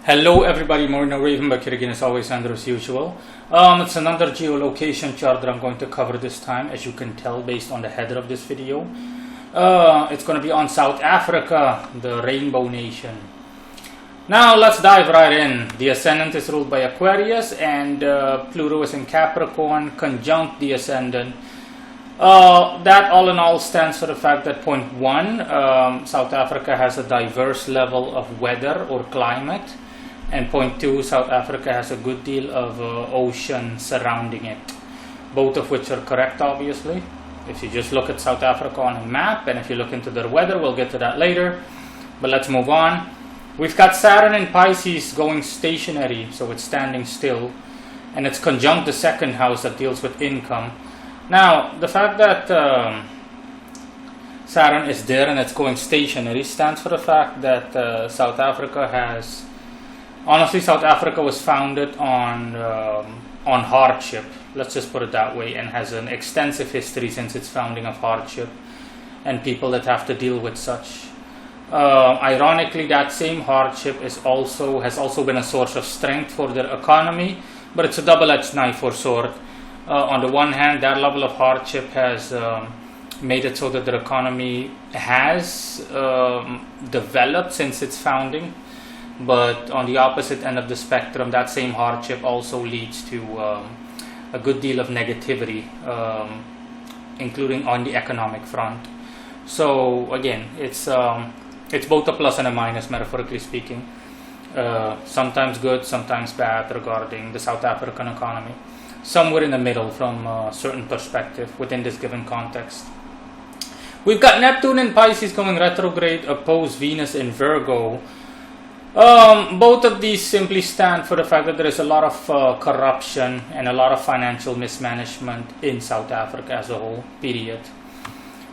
Hello everybody, Moreno Raven back here again as always and as usual. It's another geolocation chart that I'm going to cover this time, as you can tell based on the header of this video. It's going to be on South Africa, the Rainbow Nation. Now let's dive right in. The ascendant is ruled by Aquarius and Pluto is in Capricorn, conjunct the ascendant. That all in all stands for the fact that point one, South Africa has a diverse level of weather or climate. And point two, South Africa has a good deal of ocean surrounding it, both of which are correct, obviously. If you just look at South Africa on a map, and if you look into their weather, we'll get to that later. But let's move on. We've got Saturn in Pisces going stationary, so it's standing still. And it's conjunct the second house that deals with income. Now, the fact that Saturn is there and it's going stationary stands for the fact that South Africa has... Honestly, South Africa was founded on hardship, let's just put it that way, and has an extensive history since its founding of hardship and people that have to deal with such. Ironically, that same hardship has also been a source of strength for their economy, but it's a double-edged knife or sword. On the one hand, that level of hardship has made it so that their economy has developed since its founding. But on the opposite end of the spectrum, that same hardship also leads to a good deal of negativity, including on the economic front. So again, it's both a plus and a minus, metaphorically speaking. Sometimes good, sometimes bad regarding the South African economy. Somewhere in the middle from a certain perspective within this given context. We've got Neptune in Pisces going retrograde, opposed Venus in Virgo. Both of these simply stand for the fact that there is a lot of corruption and a lot of financial mismanagement in South Africa as a whole, period.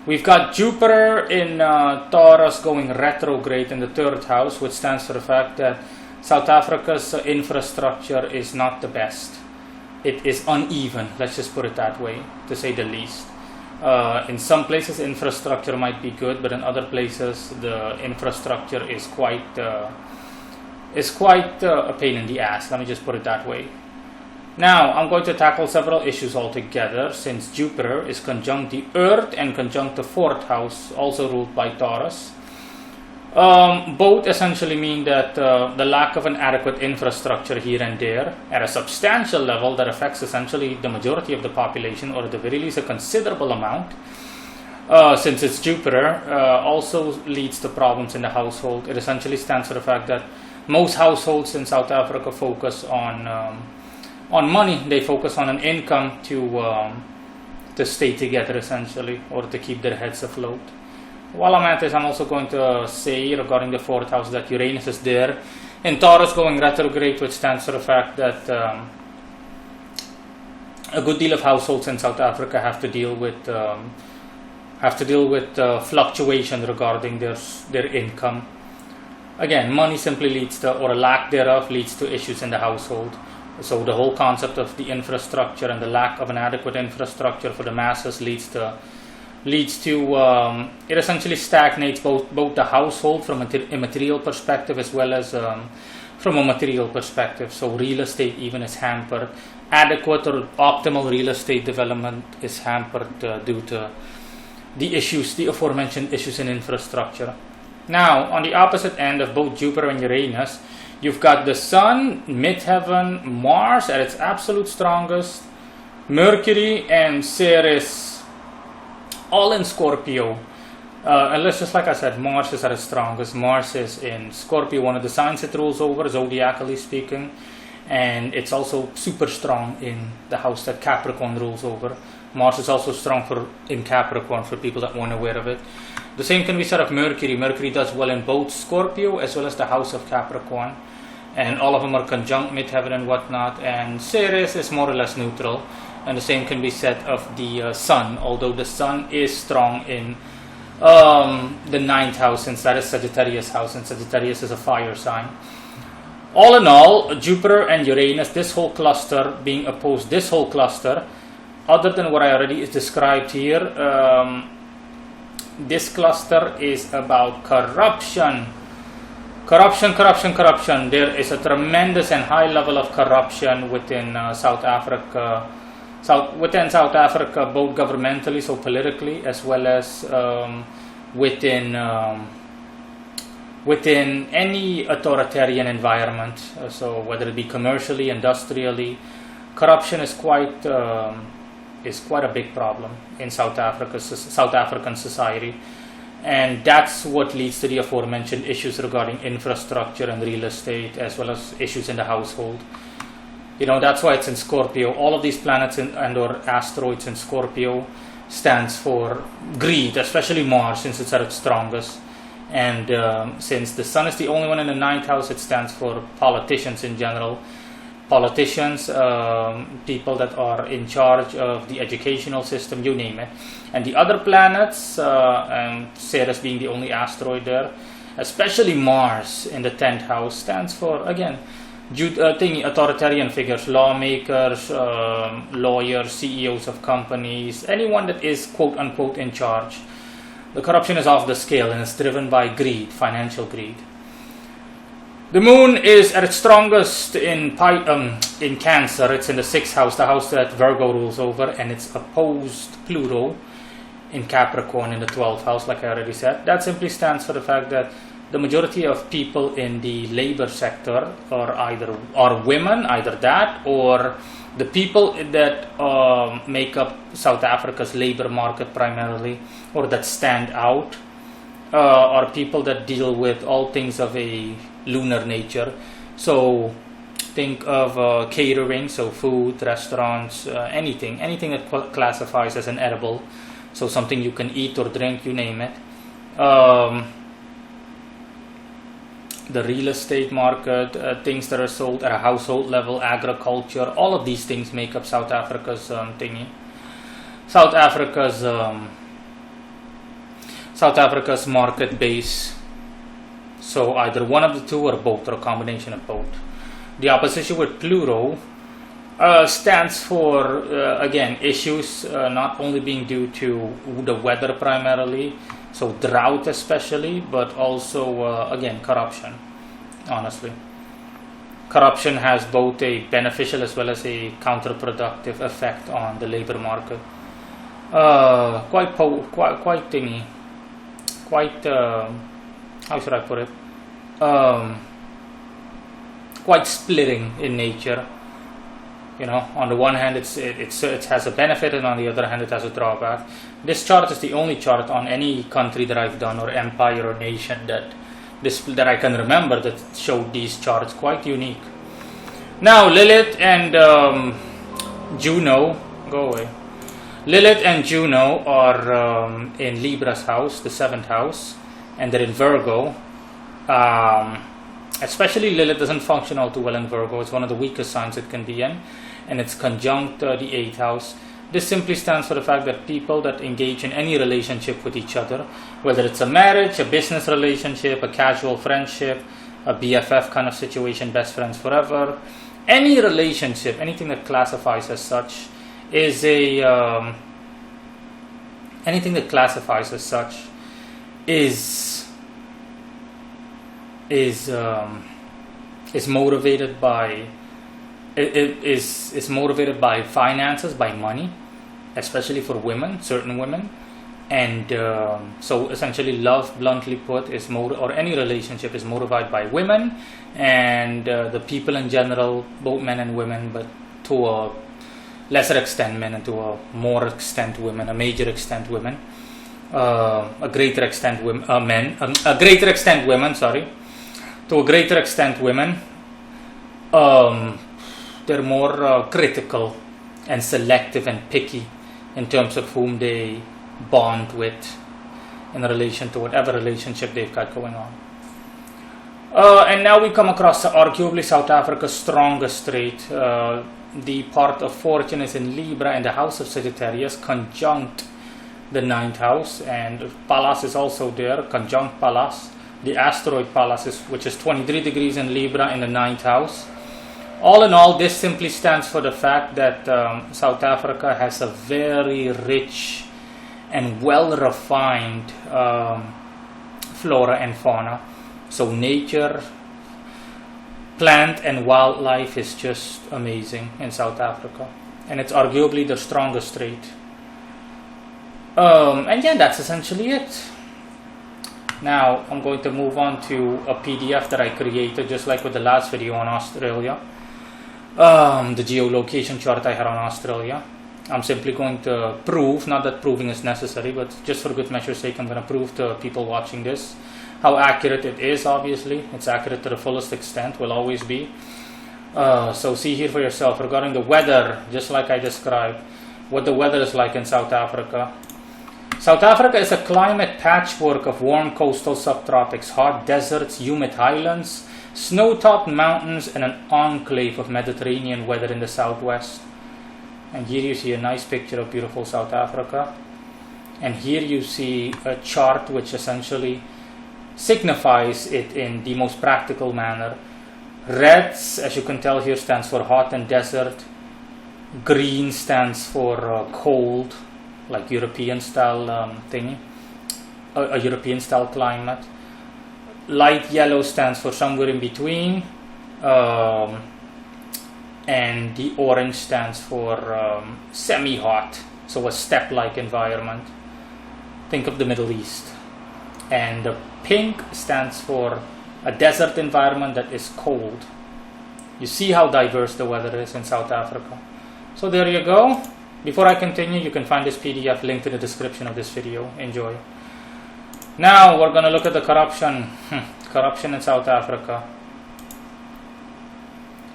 We've got Jupiter in Taurus going retrograde in the third house, which stands for the fact that South Africa's infrastructure is not the best. It is uneven, let's just put it that way, to say the least. In some places infrastructure might be good, but in other places the infrastructure is quite a pain in the ass, let me just put it that way. Now, I'm going to tackle several issues altogether, since Jupiter is conjunct the Earth and conjunct the fourth house, also ruled by Taurus. Both essentially mean that the lack of an adequate infrastructure here and there, at a substantial level that affects essentially the majority of the population, or at the very least a considerable amount, since it's Jupiter, also leads to problems in the household. It essentially stands for the fact that most households in South Africa focus on money. They focus on an income to stay together essentially, or to keep their heads afloat. While I'm at this, I'm also going to say regarding the fourth house that Uranus is there in Taurus going retrograde, which stands for the fact that a good deal of households in South Africa have to deal with fluctuation regarding their income. Again, money simply leads to, or a lack thereof, leads to issues in the household. So the whole concept of the infrastructure and the lack of an adequate infrastructure for the masses leads to it essentially stagnates both the household from a material perspective as well as from a material perspective. So real estate even is hampered. Adequate or optimal real estate development is hampered due to the aforementioned issues in infrastructure. Now, on the opposite end of both Jupiter and Uranus, you've got the Sun, midheaven, Mars at its absolute strongest, Mercury and Ceres all in Scorpio. And let's just, like I said, Mars is at its strongest. Mars is in Scorpio, one of the signs it rules over, zodiacally speaking. And it's also super strong in the house that Capricorn rules over. Mars is also strong in Capricorn for people that weren't aware of it. The same can be said of Mercury. Mercury does well in both Scorpio as well as the house of Capricorn. And all of them are conjunct midheaven and whatnot. And Ceres is more or less neutral. And the same can be said of the Sun, although the Sun is strong in the ninth house, since that is Sagittarius house, and Sagittarius is a fire sign. All in all, Jupiter and Uranus, this whole cluster being opposed, this whole cluster, other than what I already described here, this cluster is about corruption. Corruption. There is a tremendous and high level of corruption within South Africa. Within South Africa, both governmentally, so politically, as well as within any authoritarian environment. So whether it be commercially, industrially, corruption is quite a big problem in South African society. And that's what leads to the aforementioned issues regarding infrastructure and real estate, as well as issues in the household. That's why it's in Scorpio. All of these planets and or asteroids in Scorpio stands for greed, especially Mars, since it's at its strongest. And since the Sun is the only one in the 9th house, it stands for politicians in general. Politicians, people that are in charge of the educational system, you name it. And the other planets, Ceres being the only asteroid there, especially Mars in the 10th house, stands for, again, authoritarian figures, lawmakers, lawyers, CEOs of companies, anyone that is quote-unquote in charge. The corruption is off the scale and it's driven by greed, financial greed. The moon is at its strongest in Cancer. It's in the 6th house, the house that Virgo rules over, and it's opposed Pluto in Capricorn in the 12th house, like I already said. That simply stands for the fact that the majority of people in the labor sector are women, either that or the people that make up South Africa's labor market primarily, or that stand out, are people that deal with all things of a lunar nature. So think of catering, so food, restaurants, anything that classifies as an edible, so something you can eat or drink, you name it. The real estate market, things that are sold at a household level, agriculture, all of these things make up South Africa's thingy. South Africa's market base. So either one of the two or both, or a combination of both. The opposition with Pluto stands for, again, issues not only being due to the weather primarily, so drought especially, but also, again, corruption, honestly. Corruption has both a beneficial as well as a counterproductive effect on the labor market. How should I put it? Quite splitting in nature. On the one hand, it has a benefit, and on the other hand, it has a drawback. This chart is the only chart on any country that I've done, or empire or nation that I can remember that showed these charts. Quite unique. Now, Lilith and Juno, go away. Lilith and Juno are in Libra's house, the 7th house, and they're in Virgo. Especially Lilith doesn't function all too well in Virgo. It's one of the weakest signs it can be in, and it's conjunct the 8th house. This simply stands for the fact that people that engage in any relationship with each other, whether it's a marriage, a business relationship, a casual friendship, a BFF kind of situation, best friends forever, any relationship, anything that classifies as such, is motivated by finances, by money, especially for women, certain women, and so essentially love, bluntly put, or any relationship is motivated by women and the people in general, both men and women, but to a lesser extent men, and to a more extent women, a major extent women, a greater extent women, a greater extent women, sorry. To a greater extent women, they're more critical and selective and picky in terms of whom they bond with in relation to whatever relationship they've got going on. And now we come across arguably South Africa's strongest trait. The part of fortune is in Libra, and the house of Sagittarius conjunct the 9th house, and Pallas is also there, conjunct Pallas. The asteroid Pallas, which is 23 degrees in Libra in the 9th house. All in all, this simply stands for the fact that South Africa has a very rich and well-refined flora and fauna. So nature, plant and wildlife is just amazing in South Africa, and it's arguably the strongest trait. And yeah, that's essentially it. Now I'm going to move on to a PDF that I created, just like with the last video on Australia. The geolocation chart I had on Australia. I'm simply going to prove, not that proving is necessary, but just for good measure's sake, I'm going to prove to people watching this how accurate it is. Obviously, it's accurate to the fullest extent, will always be. So see here for yourself regarding the weather, just like I described, what the weather is like in South Africa. South Africa is a climate patchwork of warm coastal subtropics, hot deserts, humid highlands, snow-topped mountains, and an enclave of Mediterranean weather in the southwest. And here you see a nice picture of beautiful South Africa. And here you see a chart which essentially signifies it in the most practical manner. Red, as you can tell here, stands for hot and desert. Green stands for cold, like European style thingy, a European style climate. Light yellow stands for somewhere in between, and the orange stands for semi-hot, so a steppe-like environment. Think of the Middle East. And the pink stands for a desert environment that is cold. You see how diverse the weather is in South Africa. So there you go. Before I continue, you can find this PDF linked in the description of this video. Enjoy. Now we're going to look at the corruption. Corruption in South Africa.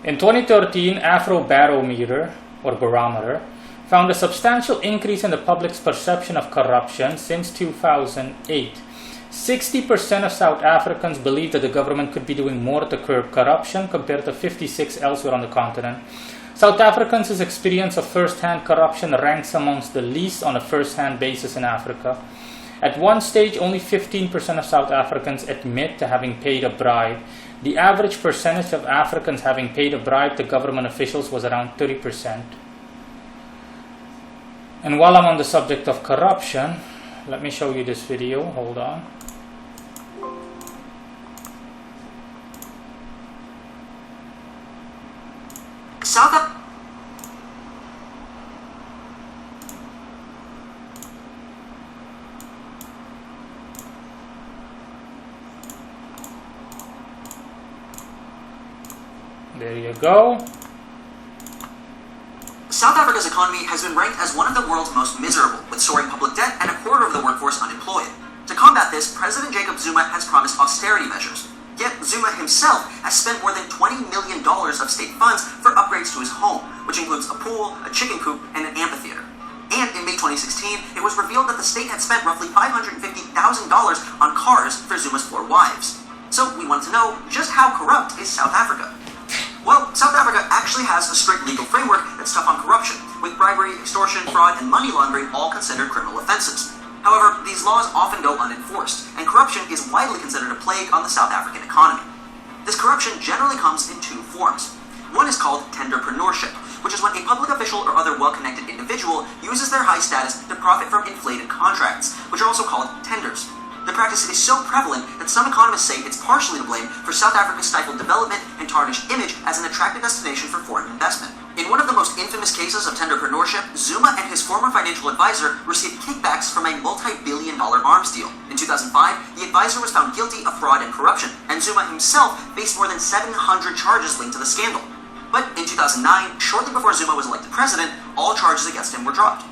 In 2013, Afrobarometer, or Barometer, found a substantial increase in the public's perception of corruption since 2008. 60% of South Africans believe that the government could be doing more to curb corruption compared to 56% elsewhere on the continent. South Africans' experience of first-hand corruption ranks amongst the least on a first-hand basis in Africa. At one stage, only 15% of South Africans admit to having paid a bribe. The average percentage of Africans having paid a bribe to government officials was around 30%. And while I'm on the subject of corruption, let me show you this video. Hold on. There you go. South Africa's economy has been ranked as one of the world's most miserable, with soaring public debt and a quarter of the workforce unemployed. To combat this, President Jacob Zuma has promised austerity measures. Yet Zuma himself has spent more than $20 million of state funds for upgrades to his home, which includes a pool, a chicken coop, and an amphitheater. And in May 2016, it was revealed that the state had spent roughly $550,000 on cars for Zuma's 4 wives. So we wanted to know, just how corrupt is South Africa? Well, South Africa actually has a strict legal framework that's tough on corruption, with bribery, extortion, fraud, and money laundering all considered criminal offenses. However, these laws often go unenforced, and corruption is widely considered a plague on the South African economy. This corruption generally comes in 2 forms. One is called tenderpreneurship, which is when a public official or other well-connected individual uses their high status to profit from inflated contracts, which are also called tenders. The practice is so prevalent that some economists say it's partially to blame for South Africa's stifled development and tarnished image as an attractive destination for foreign investment. In one of the most infamous cases of tenderpreneurship, Zuma and his former financial advisor received kickbacks from a multi-billion-dollar arms deal. In 2005, the advisor was found guilty of fraud and corruption, and Zuma himself faced more than 700 charges linked to the scandal. But in 2009, shortly before Zuma was elected president, all charges against him were dropped.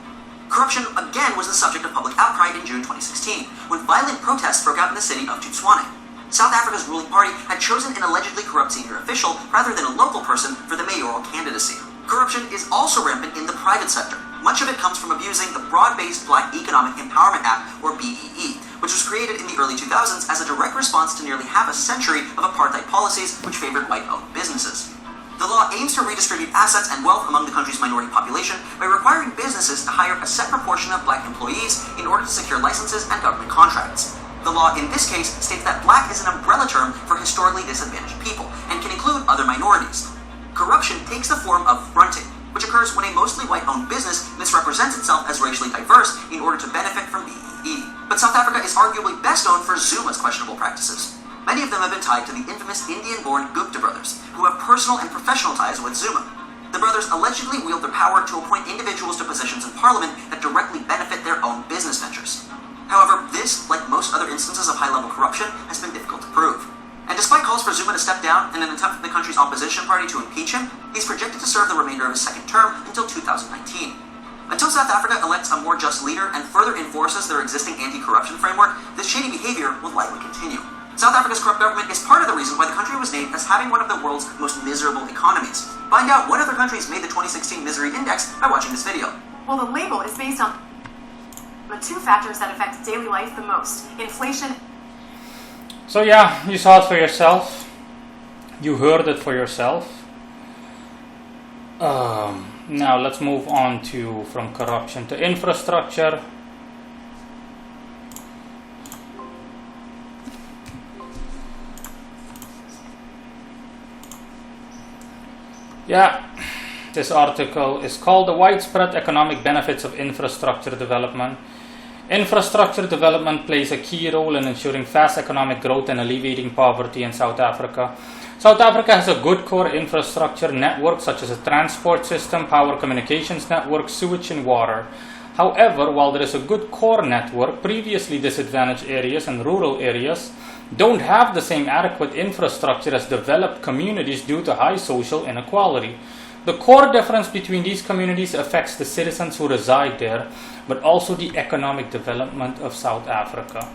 Corruption again was the subject of public outcry in June 2016, when violent protests broke out in the city of Tshwane. South Africa's ruling party had chosen an allegedly corrupt senior official rather than a local person for the mayoral candidacy. Corruption is also rampant in the private sector. Much of it comes from abusing the Broad-Based Black Economic Empowerment Act, or BEE, which was created in the early 2000s as a direct response to nearly half a century of apartheid policies which favored white-owned businesses. The law aims to redistribute assets and wealth among the country's minority population by requiring businesses to hire a set proportion of black employees in order to secure licenses and government contracts. The law in this case states that black is an umbrella term for historically disadvantaged people and can include other minorities. Corruption takes the form of fronting, which occurs when a mostly white-owned business misrepresents itself as racially diverse in order to benefit from BEE. But South Africa is arguably best known for Zuma's questionable practices. Many of them have been tied to the infamous Indian-born Gupta brothers, who have personal and professional ties with Zuma. The brothers allegedly wield their power to appoint individuals to positions in parliament that directly benefit their own business ventures. However, this, like most other instances of high-level corruption, has been difficult to prove. And despite calls for Zuma to step down in an attempt from the country's opposition party to impeach him, he's projected to serve the remainder of his second term until 2019. Until South Africa elects a more just leader and further enforces their existing anti-corruption framework, this shady behavior will likely continue. South Africa's corrupt government is part of the reason why the country was named as having one of the world's most miserable economies. Find out what other countries made the 2016 Misery Index by watching this video. Well, the label is based on the two factors that affect daily life the most: inflation. So yeah, you saw it for yourself. You heard it for yourself. Now let's move on to from corruption to infrastructure. Yeah, this article is called The Widespread Economic Benefits of Infrastructure Development. Infrastructure development plays a key role in ensuring fast economic growth and alleviating poverty in South Africa. South Africa has a good core infrastructure network such as a transport system, power communications network, sewage and water. However, while there is a good core network, previously disadvantaged areas and rural areas don't have the same adequate infrastructure as developed communities due to high social inequality. The core difference between these communities affects the citizens who reside there, but also the economic development of South Africa.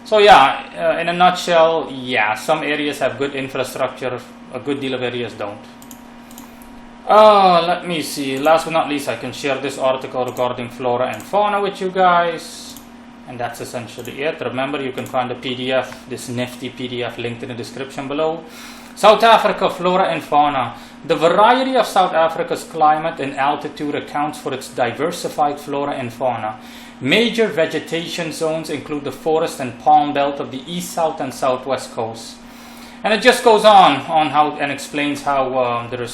So yeah, in a nutshell, yeah, some areas have good infrastructure, a good deal of areas don't. Let me see, last but not least, I can share this article regarding flora and fauna with you guys. And that's essentially it. Remember, you can find the PDF, this nifty PDF, linked in the description below. South Africa, flora and fauna. The variety of South Africa's climate and altitude accounts for its diversified flora and fauna. Major vegetation zones include the forest and palm belt of the east, south, and southwest coast. And it just goes on how and explains how there is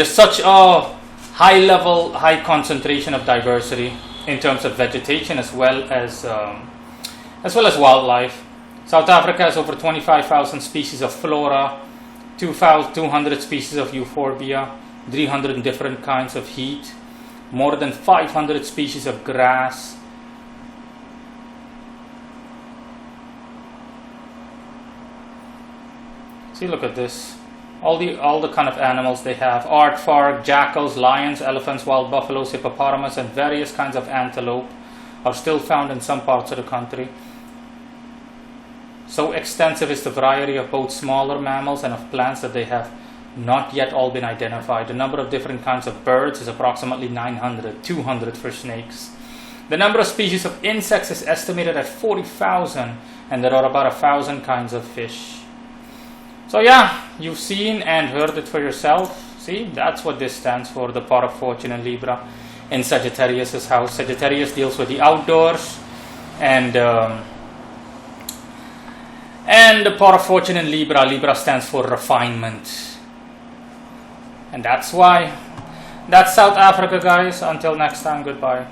such a high level, high concentration of diversity in terms of vegetation as well as wildlife. South Africa has over 25,000 species of flora, 200 species of euphorbia, 300 different kinds of heat, more than 500 species of grass. See, look at this. All the kind of animals they have: aardvark, jackals, lions, elephants, wild buffaloes, hippopotamus, and various kinds of antelope are still found in some parts of the country. So extensive is the variety of both smaller mammals and of plants that they have not yet all been identified. The number of different kinds of birds is approximately 900, 200 for snakes. The number of species of insects is estimated at 40,000, and there are about 1,000 kinds of fish. So yeah, you've seen and heard it for yourself. See, that's what this stands for, the pot of fortune in Libra in Sagittarius' house. Sagittarius deals with the outdoors, and the pot of fortune in Libra, Libra stands for refinement. And that's why. That's South Africa, guys. Until next time, goodbye.